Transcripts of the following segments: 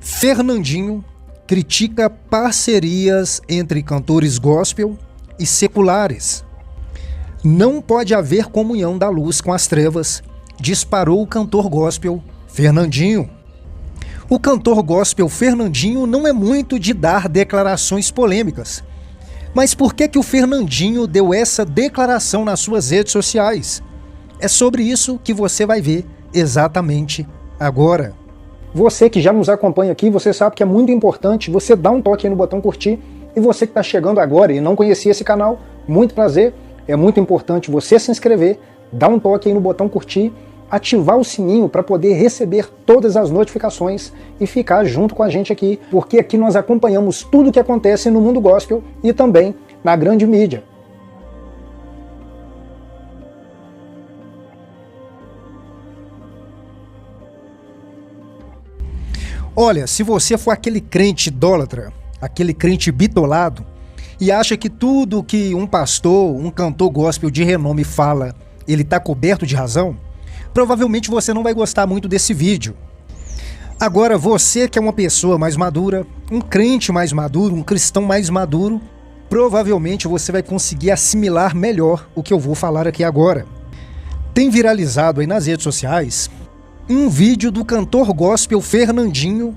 Fernandinho critica parcerias entre cantores gospel e seculares. Não pode haver comunhão da luz com as trevas, disparou o cantor gospel Fernandinho. O cantor gospel Fernandinho não é muito de dar declarações polêmicas. Mas por que o Fernandinho deu essa declaração nas suas redes sociais? É sobre isso que você vai ver exatamente agora. Você que já nos acompanha aqui, você sabe que é muito importante você dar um toque aí no botão curtir. E você que está chegando agora e não conhecia esse canal, muito prazer. É muito importante você se inscrever, dar um toque aí no botão curtir, ativar o sininho para poder receber todas as notificações e ficar junto com a gente aqui, porque aqui nós acompanhamos tudo o que acontece no mundo gospel e também na grande mídia. Olha, se você for aquele crente idólatra, aquele crente bitolado, e acha que tudo que um pastor, um cantor gospel de renome fala, ele está coberto de razão, provavelmente você não vai gostar muito desse vídeo. Agora, você que é uma pessoa mais madura, um crente mais maduro, um cristão mais maduro, provavelmente você vai conseguir assimilar melhor o que eu vou falar aqui agora. Tem viralizado aí nas redes sociais um vídeo do cantor gospel Fernandinho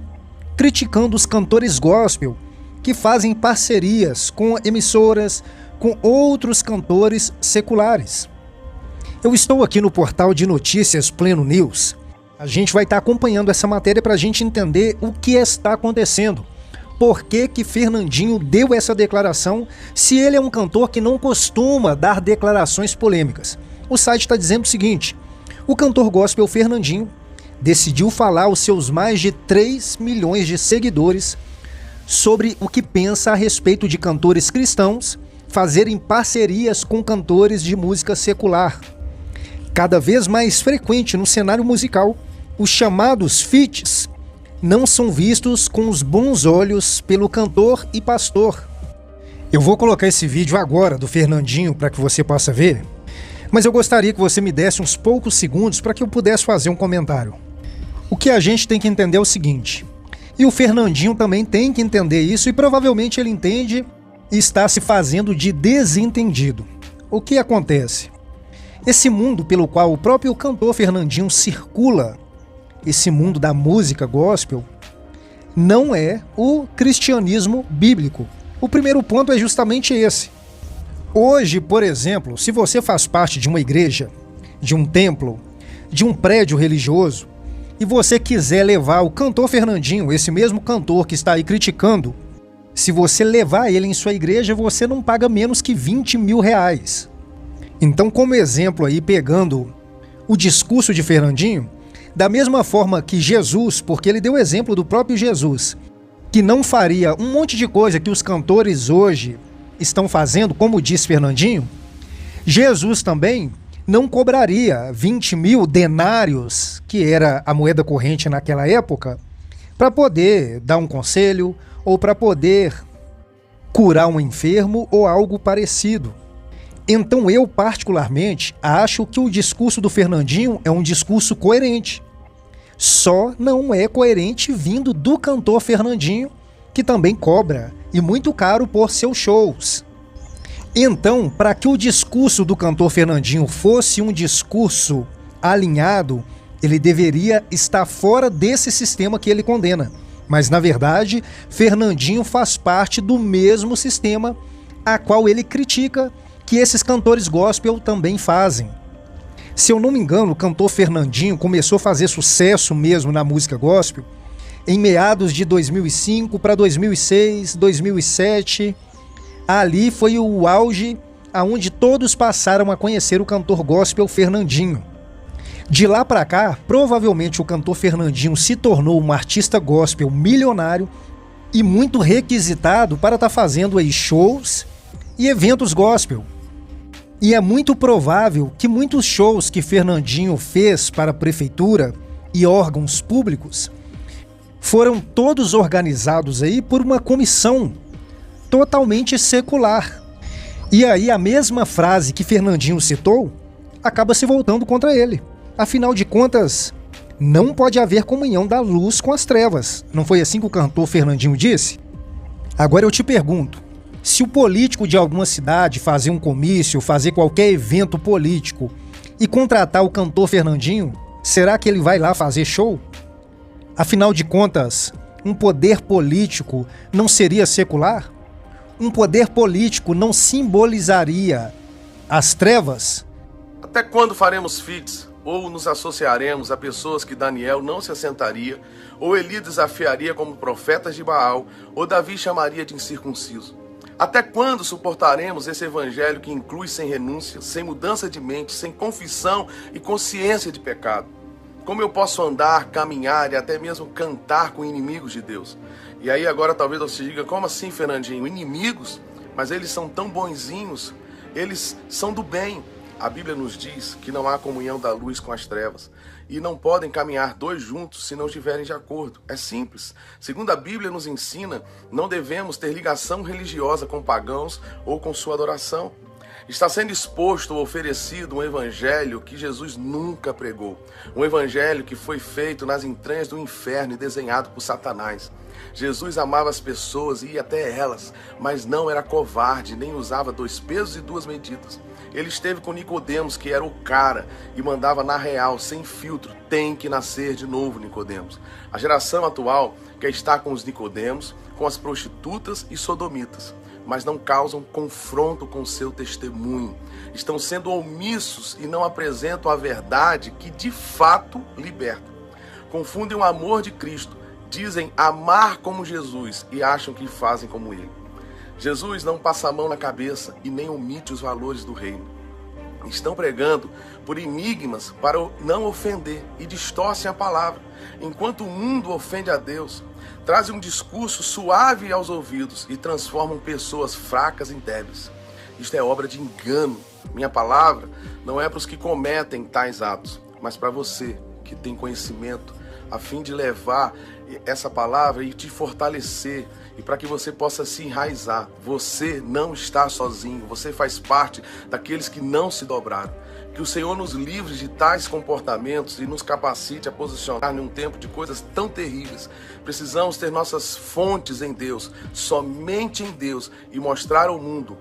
criticando os cantores gospel que fazem parcerias com emissoras, com outros cantores seculares. Eu estou aqui no portal de notícias Pleno News. A gente vai estar acompanhando essa matéria para a gente entender o que está acontecendo. Por que Fernandinho deu essa declaração se ele é um cantor que não costuma dar declarações polêmicas? O site está dizendo o seguinte: o cantor gospel Fernandinho decidiu falar aos seus mais de 3 milhões de seguidores sobre o que pensa a respeito de cantores cristãos fazerem parcerias com cantores de música secular. Cada vez mais frequente no cenário musical, os chamados feats não são vistos com os bons olhos pelo cantor e pastor. Eu vou colocar esse vídeo agora do Fernandinho para que você possa ver, mas eu gostaria que você me desse uns poucos segundos para que eu pudesse fazer um comentário. O que a gente tem que entender é o seguinte, e o Fernandinho também tem que entender isso, e provavelmente ele entende e está se fazendo de desentendido. O que acontece? Esse mundo pelo qual o próprio cantor Fernandinho circula, esse mundo da música gospel, não é o cristianismo bíblico. O primeiro ponto é justamente esse. Hoje, por exemplo, se você faz parte de uma igreja, de um templo, de um prédio religioso, e você quiser levar o cantor Fernandinho, esse mesmo cantor que está aí criticando, se você levar ele em sua igreja, você não paga menos que 20 mil reais. Então, como exemplo aí, pegando o discurso de Fernandinho, da mesma forma que Jesus, porque ele deu o exemplo do próprio Jesus, que não faria um monte de coisa que os cantores hoje estão fazendo, como disse Fernandinho, Jesus também não cobraria 20 mil denários, que era a moeda corrente naquela época, para poder dar um conselho ou para poder curar um enfermo ou algo parecido. Então eu, particularmente, acho que o discurso do Fernandinho é um discurso coerente. Só não é coerente vindo do cantor Fernandinho, que também cobra, e muito caro por seus shows. Então, para que o discurso do cantor Fernandinho fosse um discurso alinhado, ele deveria estar fora desse sistema que ele condena. Mas, na verdade, Fernandinho faz parte do mesmo sistema a qual ele critica, que esses cantores gospel também fazem. Se eu não me engano, o cantor Fernandinho começou a fazer sucesso mesmo na música gospel em meados de 2005 para 2006, 2007. Ali foi o auge aonde todos passaram a conhecer o cantor gospel Fernandinho. De lá para cá, provavelmente o cantor Fernandinho se tornou um artista gospel milionário e muito requisitado para estar fazendo aí shows e eventos gospel. E é muito provável que muitos shows que Fernandinho fez para a prefeitura e órgãos públicos foram todos organizados aí por uma comissão totalmente secular. E aí a mesma frase que Fernandinho citou acaba se voltando contra ele. Afinal de contas, Não pode haver comunhão da luz com as trevas. Não foi assim que o cantor Fernandinho disse? Agora eu te pergunto, se o político de alguma cidade fazer um comício, fazer qualquer evento político e contratar o cantor Fernandinho, será que ele vai lá fazer show? Afinal de contas, um poder político não seria secular? Um poder político não simbolizaria as trevas? Até quando faremos feats ou nos associaremos a pessoas que Daniel não se assentaria, ou Eli desafiaria como profetas de Baal, ou Davi chamaria de incircunciso? Até quando suportaremos esse evangelho que inclui sem renúncia, sem mudança de mente, sem confissão e consciência de pecado? Como eu posso andar, caminhar e até mesmo cantar com inimigos de Deus? E aí agora talvez você diga, como assim, Fernandinho? Inimigos? Mas eles são tão bonzinhos, eles são do bem. A Bíblia nos diz que não há comunhão da luz com as trevas e não podem caminhar dois juntos se não estiverem de acordo. É simples. Segundo a Bíblia nos ensina, não devemos ter ligação religiosa com pagãos ou com sua adoração. Está sendo exposto ou oferecido um evangelho que Jesus nunca pregou. Um evangelho que foi feito nas entranhas do inferno e desenhado por Satanás. Jesus amava as pessoas e ia até elas, mas não era covarde, nem usava 2 pesos e 2 medidas. Ele esteve com Nicodemos, que era o cara, e mandava na real, sem filtro, tem que nascer de novo, Nicodemos. A geração atual quer estar com os Nicodemos, com as prostitutas e sodomitas, mas não causam confronto com seu testemunho. Estão sendo omissos e não apresentam a verdade que de fato liberta. Confundem o amor de Cristo, dizem amar como Jesus e acham que fazem como ele. Jesus não passa a mão na cabeça e nem omite os valores do reino. Estão pregando por enigmas para não ofender e distorcem a palavra, enquanto o mundo ofende a Deus. Trazem um discurso suave aos ouvidos e transformam pessoas fracas em débeis. Isto é obra de engano. Minha palavra não é para os que cometem tais atos, mas para você que tem conhecimento, a fim de levar essa palavra e te fortalecer, e para que você possa se enraizar. Você não está sozinho, você faz parte daqueles que não se dobraram. Que o Senhor nos livre de tais comportamentos e nos capacite a posicionar em um tempo de coisas tão terríveis. Precisamos ter nossas fontes em Deus, somente em Deus, e mostrar ao mundo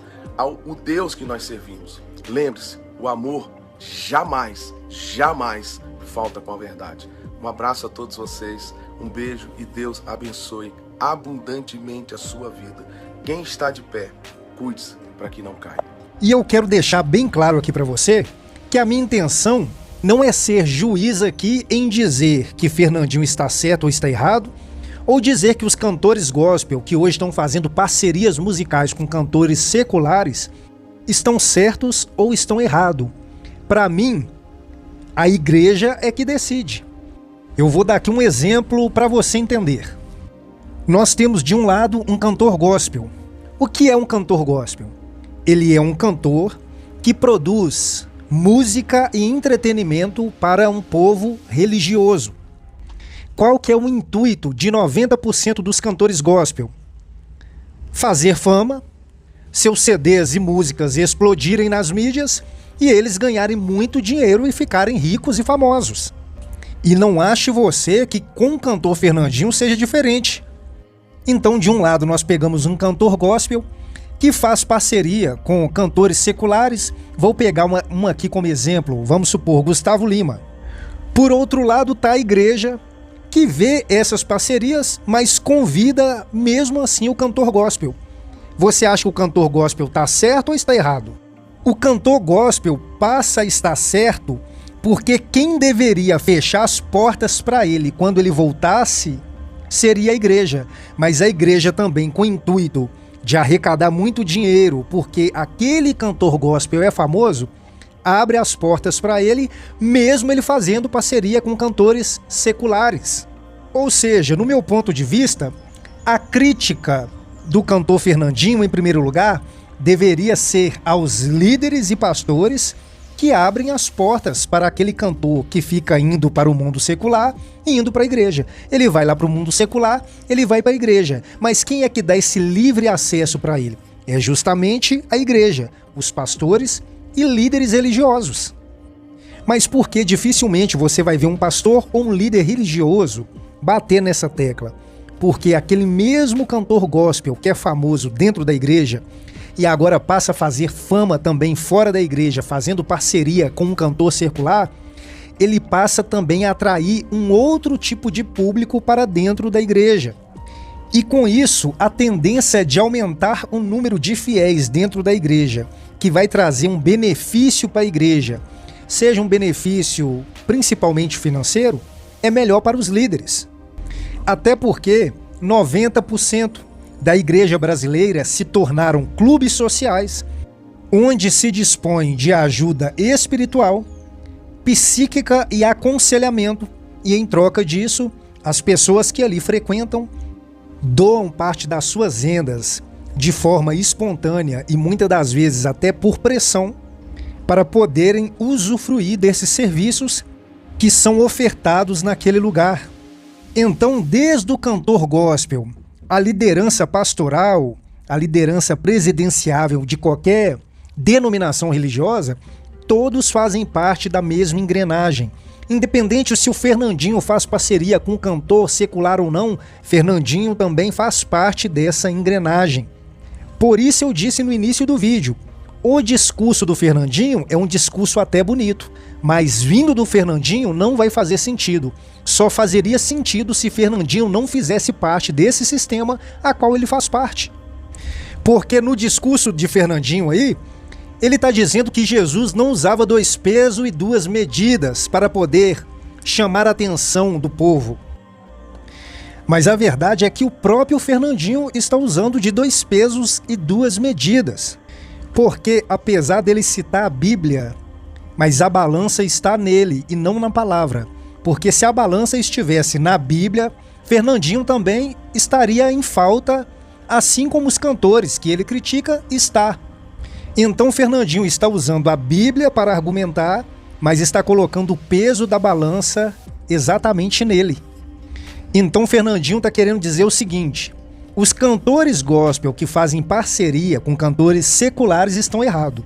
o Deus que nós servimos. Lembre-se, o amor jamais, jamais falta com a verdade. Um abraço a todos vocês, um beijo e Deus abençoe abundantemente a sua vida. Quem está de pé, cuide-se para que não caia. E eu quero deixar bem claro aqui para você que a minha intenção não é ser juiz aqui em dizer que Fernandinho está certo ou está errado, ou dizer que os cantores gospel que hoje estão fazendo parcerias musicais com cantores seculares estão certos ou estão errados. Para mim, a igreja é que decide. Eu vou dar aqui um exemplo para você entender. Nós temos de um lado um cantor gospel. O que é um cantor gospel? Ele é um cantor que produz música e entretenimento para um povo religioso. Qual que é o intuito de 90% dos cantores gospel? Fazer fama, seus CDs e músicas explodirem nas mídias e eles ganharem muito dinheiro e ficarem ricos e famosos. E não ache você que com o cantor Fernandinho seja diferente. Então, de um lado, nós pegamos um cantor gospel que faz parceria com cantores seculares. Vou pegar uma aqui como exemplo, vamos supor, Gustavo Lima. Por outro lado, está a igreja que vê essas parcerias, mas convida mesmo assim o cantor gospel. Você acha que o cantor gospel está certo ou está errado? O cantor gospel passa a estar certo porque quem deveria fechar as portas para ele quando ele voltasse seria a igreja, mas a igreja também com o intuito de arrecadar muito dinheiro, porque aquele cantor gospel é famoso, abre as portas para ele, mesmo ele fazendo parceria com cantores seculares. Ou seja, no meu ponto de vista, a crítica do cantor Fernandinho, em primeiro lugar, deveria ser aos líderes e pastores que abrem as portas para aquele cantor que fica indo para o mundo secular e indo para a igreja. Ele vai lá para o mundo secular, ele vai para a igreja. Mas quem é que dá esse livre acesso para ele? É justamente a igreja, os pastores e líderes religiosos. Mas porque dificilmente você vai ver um pastor ou um líder religioso bater nessa tecla? Porque aquele mesmo cantor gospel que é famoso dentro da igreja e agora passa a fazer fama também fora da igreja, fazendo parceria com um cantor secular, ele passa também a atrair um outro tipo de público para dentro da igreja. E com isso, a tendência é de aumentar o número de fiéis dentro da igreja, que vai trazer um benefício para a igreja, seja um benefício principalmente financeiro, é melhor para os líderes. Até porque 90% da igreja brasileira se tornaram clubes sociais, onde se dispõe de ajuda espiritual, psíquica e aconselhamento, e em troca disso, as pessoas que ali frequentam doam parte das suas rendas de forma espontânea e muitas das vezes até por pressão para poderem usufruir desses serviços que são ofertados naquele lugar. Então, desde o cantor gospel, a liderança pastoral, a liderança presidenciável de qualquer denominação religiosa, todos fazem parte da mesma engrenagem. Independente se o Fernandinho faz parceria com um cantor secular ou não, Fernandinho também faz parte dessa engrenagem. Por isso eu disse no início do vídeo, o discurso do Fernandinho é um discurso até bonito, mas vindo do Fernandinho não vai fazer sentido. Só fazeria sentido se Fernandinho não fizesse parte desse sistema a qual ele faz parte. Porque no discurso de Fernandinho aí, ele está dizendo que Jesus não usava 2 pesos e 2 medidas para poder chamar a atenção do povo. Mas a verdade é que o próprio Fernandinho está usando de 2 pesos e 2 medidas. Porque apesar dele citar a Bíblia, mas a balança está nele e não na palavra. Porque se a balança estivesse na Bíblia, Fernandinho também estaria em falta, assim como os cantores que ele critica está. Então Fernandinho está usando a Bíblia para argumentar, mas está colocando o peso da balança exatamente nele. Então Fernandinho está querendo dizer o seguinte: os cantores gospel que fazem parceria com cantores seculares estão errados.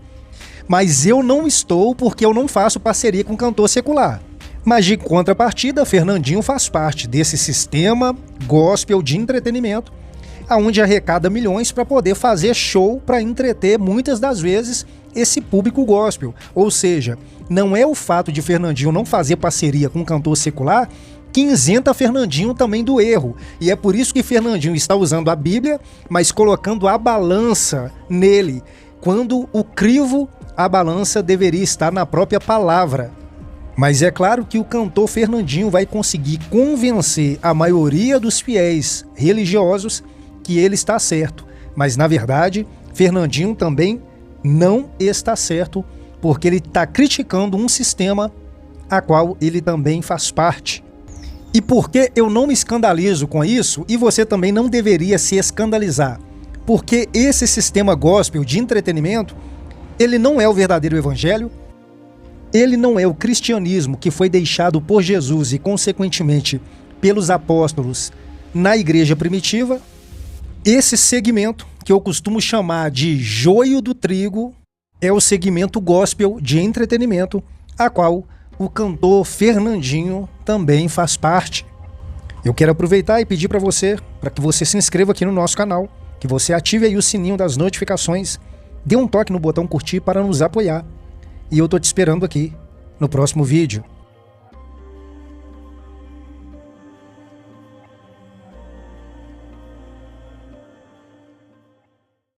Mas eu não estou porque eu não faço parceria com cantor secular. Mas de contrapartida, Fernandinho faz parte desse sistema gospel de entretenimento, onde arrecada milhões para poder fazer show para entreter muitas das vezes esse público gospel. Ou seja, não é o fato de Fernandinho não fazer parceria com um cantor secular que isenta Fernandinho também do erro. E é por isso que Fernandinho está usando a Bíblia, mas colocando a balança nele, quando o crivo, a balança deveria estar na própria palavra. Mas é claro que o cantor Fernandinho vai conseguir convencer a maioria dos fiéis religiosos que ele está certo. Mas na verdade, Fernandinho também não está certo, porque ele está criticando um sistema a qual ele também faz parte. E por que eu não me escandalizo com isso, e você também não deveria se escandalizar? Porque esse sistema gospel de entretenimento, ele não é o verdadeiro evangelho, ele não é o cristianismo que foi deixado por Jesus e, consequentemente, pelos apóstolos na igreja primitiva. Esse segmento, que eu costumo chamar de joio do trigo, é o segmento gospel de entretenimento, a qual o cantor Fernandinho também faz parte. Eu quero aproveitar e pedir para que você se inscreva aqui no nosso canal, que você ative aí o sininho das notificações, dê um toque no botão curtir para nos apoiar. E eu tô te esperando aqui no próximo vídeo.